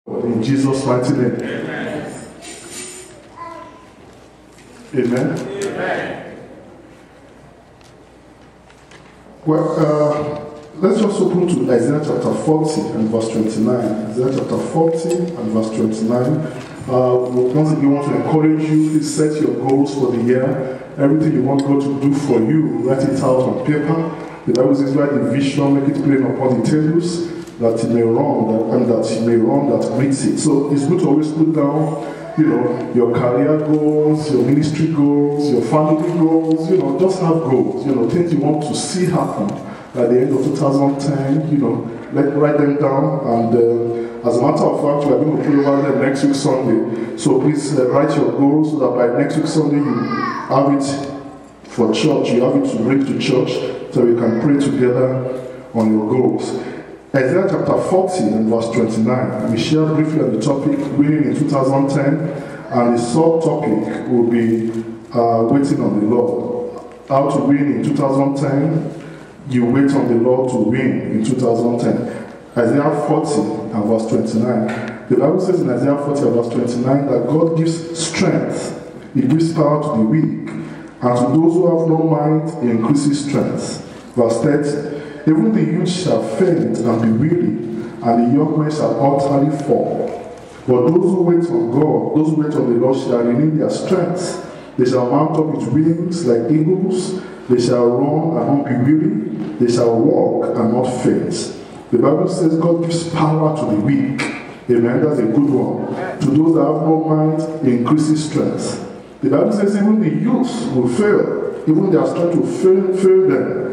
In Jesus' mighty name. Amen. Amen. Well, let's just open to Isaiah chapter 40 and verse 29. Isaiah chapter 40 and verse 29. Once again, we want to encourage you, please set your goals for the year. Everything you want God to do for you, write it out on paper. The Bible says, write the vision, make it plain upon the tables, that he may run, that meets it. So it's good to always put down, your career goals, your ministry goals, your family goals, just have goals, things you want to see happen at the end of 2010, write them down. And as a matter of fact, we are going to pray over them next week Sunday. So please write your goals so that by next week Sunday you have it for church, you have it to bring to church, so we can pray together on your goals. Isaiah chapter 40 and verse 29. We share briefly on the topic, winning in 2010, and the subtopic will be waiting on the Lord. How to win in 2010. You wait on the Lord to win in 2010. Isaiah 40 and verse 29. The Bible says in Isaiah 40 and verse 29 that God gives strength. He gives power to the weak. And to those who have no mind, He increases strength. Verse 30. Even the youth shall faint and be weary, and the young men shall utterly fall. But those who wait on God, those who wait on the Lord shall renew their strength. They shall mount up with wings like eagles. They shall run and not be weary. They shall walk and not faint. The Bible says God gives power to the weak. Amen. That's a good one. To those that have no mind, He increases strength. The Bible says even the youth will fail. Even their strength will fail them.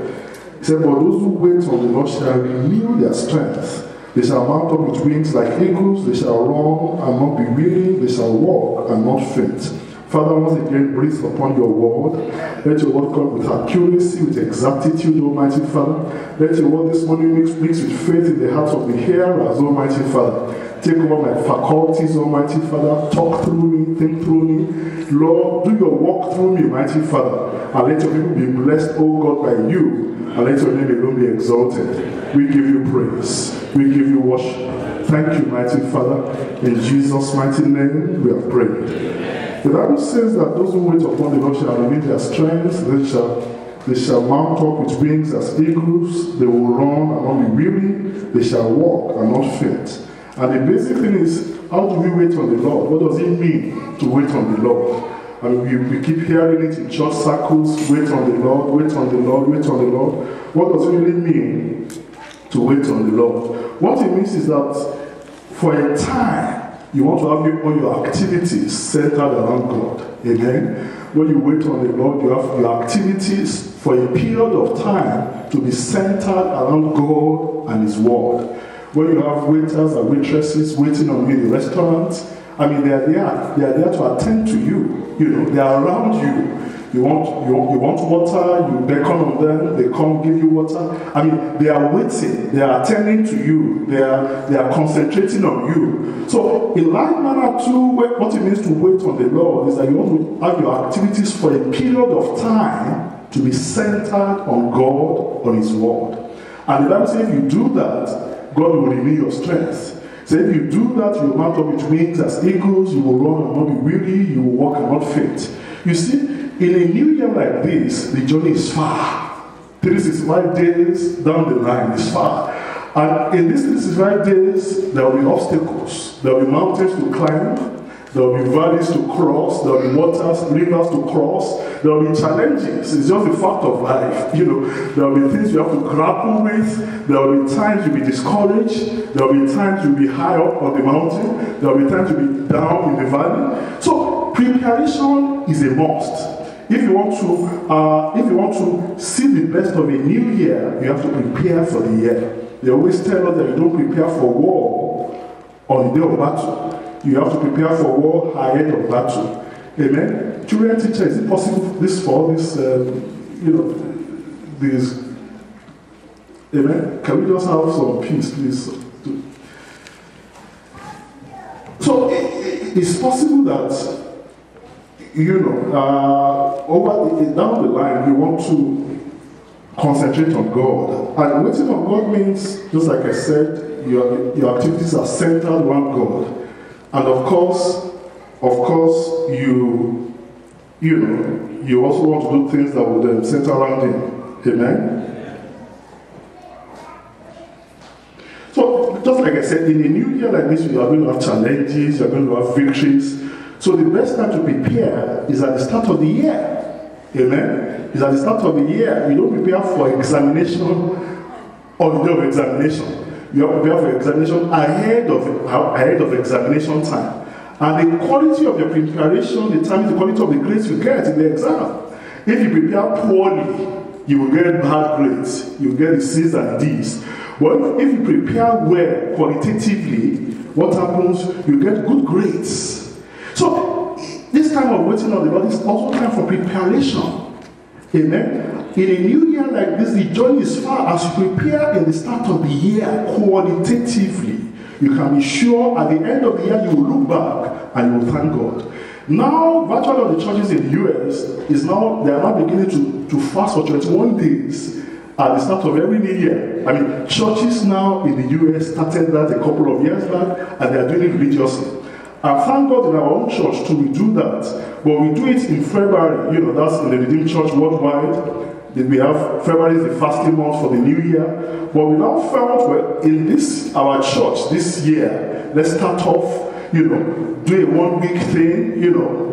He said, but those who wait on the Lord shall renew their strength. They shall mount up with wings like eagles. They shall run and not be weary. They shall walk and not faint. Father, once again, breathe upon your word. Let your word come with accuracy, with exactitude, Almighty Father. Let your word this morning mix with faith in the hearts of the hearers, Almighty Father. Take over my faculties, Almighty Father. Talk through me, think through me. Lord, do your work through me, mighty Father. And let your people be blessed, O God, by you. And let your name alone be exalted. We give you praise. We give you worship. Thank you, mighty Father. In Jesus' mighty name, we have prayed. The Bible says that those who wait upon the Lord shall renew their strength. They shall mount up with wings as eagles. They will run and not be weary. They shall walk and not faint. And the basic thing is, how do we wait on the Lord? What does it mean to wait on the Lord? And we keep hearing it in church circles, wait on the Lord, wait on the Lord, wait on the Lord. What does it really mean to wait on the Lord? What it means is that for a time, you want to have all your activities centered around God. Amen? When you wait on the Lord, you have your activities for a period of time to be centered around God and His Word. When you have waiters and waitresses waiting on you in the restaurant, they are there to attend to you. They are around you. You want water, you beckon on them, they come give you water. They are waiting, they are attending to you, they are concentrating on you. So, in like manner too, what it means to wait on the Lord is that you want to have your activities for a period of time to be centered on God, on His Word. And the Bible says if you do that, God will renew your strength. So if you do that, you will mount up with wings as eagles, you will run and not be weary, you will walk and not faint. You see, in a new year like this, the journey is far. 365 days down the line is far. And in these 365 days, there will be obstacles. There will be mountains to climb. There will be valleys to cross. There will be waters, rivers to cross. There will be challenges. It's just a fact of life. There will be things you have to grapple with. There will be times you'll be discouraged. There will be times you'll be high up on the mountain. There will be times you'll be down in the valley. So preparation is a must. If you want to see the best of a new year, you have to prepare for the year. They always tell us that you don't prepare for war on the day of battle. You have to prepare for war ahead of battle. Amen. Children teacher, is it possible this fall, this, this? Amen. Can we just have some peace, please? So it's possible that down the line, you want to concentrate on God. And waiting on God means, just like I said, your activities are centered around God. And of course, you also want to do things that would center around Him. Amen? So, just like I said, in a new year like this, you are going to have challenges, you are going to have victories. So the best time to prepare is at the start of the year. Amen? It's at the start of the year. You don't prepare for examination on the day of examination. You are prepared for examination ahead of examination time. And the quality of your preparation determines the quality of the grades you get in the exam. If you prepare poorly, you will get bad grades. You will get the C's and D's. Well, if you prepare well, qualitatively, what happens? You get good grades. So, this time of waiting on the Lord is also time for preparation. Amen? In a new year like this, the journey is far. As you prepare in the start of the year qualitatively, you can be sure at the end of the year you will look back and you will thank God. Now, virtually all the churches in the US they are now beginning to fast for 21 days at the start of every new year. I mean, churches now in the US started that a couple of years back, and they are doing it religiously. And thank God in our own church too, we do that. But we do it in February, that's in the Redeemed Church worldwide. We have February is the fasting month for the new year. But we now found, well, in our church this year, let's start off, do a 1 week thing,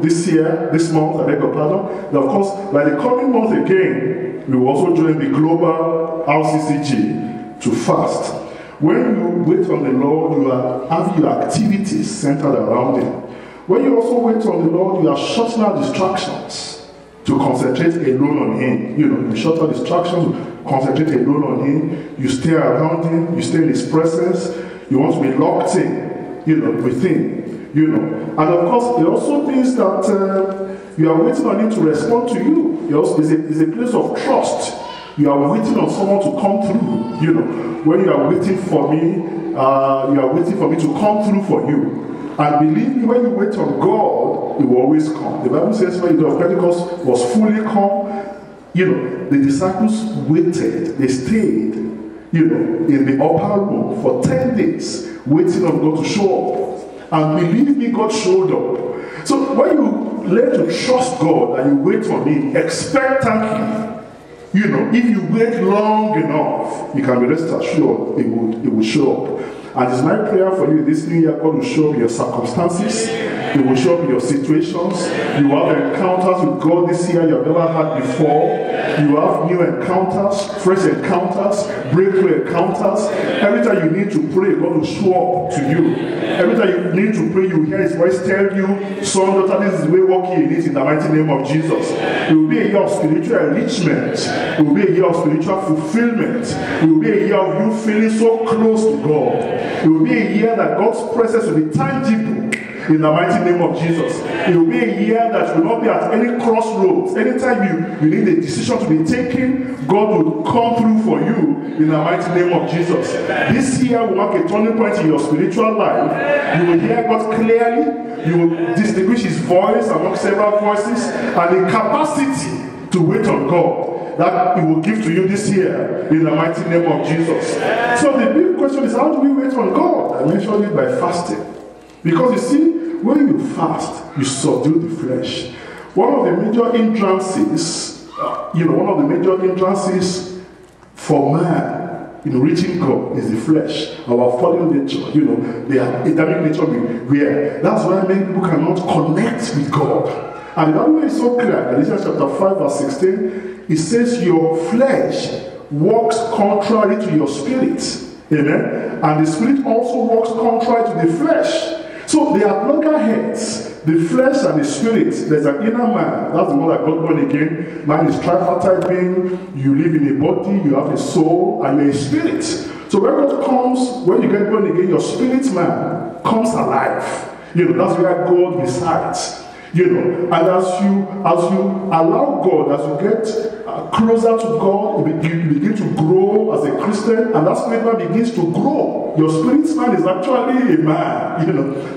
this month, I beg your pardon. Now, of course, by the coming month again, we will also join the global RCCG to fast. When you wait on the Lord, you are having your activities centered around Him. When you also wait on the Lord, you are shutting out distractions to concentrate alone on Him. You shut out distractions, concentrate alone on Him. You stay around Him, you stay in His presence. You want to be locked in, with Him. And of course, it also means that you are waiting on Him to respond to you. It's a place of trust. You are waiting on someone to come through. When you are waiting for me, you are waiting for me to come through for you. And believe me, when you wait on God, He will always come. The Bible says when the day of Pentecost was fully come, the disciples waited. They stayed, in the upper room for 10 days, waiting on God to show up. And believe me, God showed up. So when you learn to trust God and you wait on Him expectantly, if you wait long enough, you can be rest assured it will show up. And it's my prayer for you this new year, God will show up in your circumstances. He will show up in your situations. You have encounters with God this year you have never had before. You have new encounters, fresh encounters, breakthrough encounters. Every time you need to pray, God will show up to you. Every time you need to pray, you hear His voice tell you, son, daughter, this is the way walking in it in the mighty name of Jesus. It will be a year of spiritual enrichment. It will be a year of spiritual fulfillment. It will be a year of you feeling so close to God. It will be a year that God's presence will be tangible in the mighty name of Jesus. It will be a year that will not be at any crossroads. Anytime you need a decision to be taken, God will come through for you in the mighty name of Jesus. This year will mark a turning point in your spiritual life. You will hear God clearly. You will distinguish His voice among several voices, and the capacity to wait on God that He will give to you this year in the mighty name of Jesus. So the big question is, how do we wait on God? I mentioned it by fasting. Because you see, when you fast, you subdue the flesh. One of the major hindrances, for man in reaching God is the flesh, our fallen nature. The Adamic nature where. That's why many people cannot connect with God. And the Bible is so clear. Galatians chapter 5 verse 16, it says your flesh works contrary to your spirit. Amen. And the spirit also works contrary to the flesh. So they are loggerheads. The flesh and the spirit. There's an inner man. That's the one that got born again. Man is tripartite being. You live in a body, you have a soul, and you're a spirit. So when God comes, when you get born again, your spirit man comes alive. That's where God resides. And as you allow God, as you get closer to God, you begin to grow as a Christian, and that spirit man begins to grow. Your spirit man is actually a man.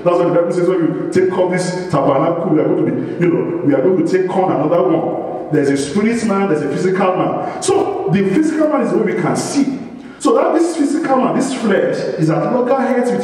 That's what the Bible says when you take on this tabernacle, we are going to take on another one. there's a spirit man, there's a physical man. So the physical man is what we can see. So that this physical man, this flesh, is at loggerheads with